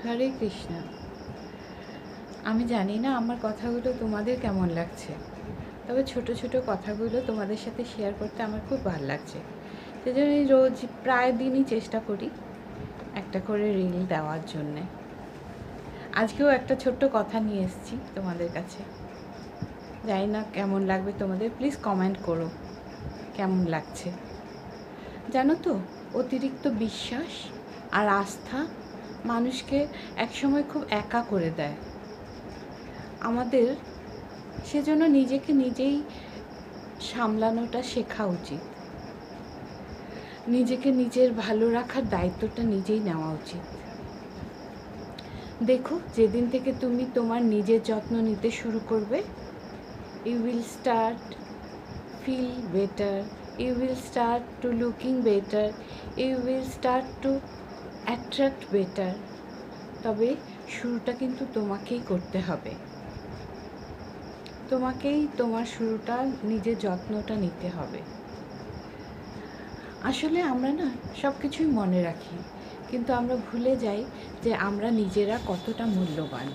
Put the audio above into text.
হরে কৃষ্ণ। আমি জানি না আমার কথাগুলো তোমাদের কেমন লাগছে, তবে ছোট ছোট কথাগুলো তোমাদের সাথে শেয়ার করতে আমার খুব ভালো লাগছে। সেজন্য রোজ প্রায় দিনই চেষ্টা করি একটা করে রিল দেওয়ার জন্যে। আজকেও একটা ছোট্ট কথা নিয়ে এসেছি তোমাদের কাছে। জানি না কেমন লাগবে তোমাদের, প্লিজ কমেন্ট করো কেমন লাগছে। জানো তো, অতিরিক্ত বিশ্বাস আর আস্থা মানুষকে একসময় খুব একা করে দেয়। আমাদের সেজন্য নিজেকে নিজেই সামলানোটা শেখা উচিত। নিজেকে নিজের ভালো রাখার দায়িত্বটা নিজেই নেওয়া উচিত। দেখো, যেদিন থেকে তুমি তোমার নিজের যত্ন নিতে শুরু করবে, you will start feel better, you will start to looking better, you will start to attract better. তবে শুরুটা কিন্তু তোমাকেই করতে হবে। তোমাকেই তোমার শুরুটা, নিজের যত্নটা নিতে হবে। আসলে আমরা না সব কিছুই মনে রাখি, কিন্তু আমরা ভুলে যাই যে আমরা নিজেরা কতটা মূল্যবান।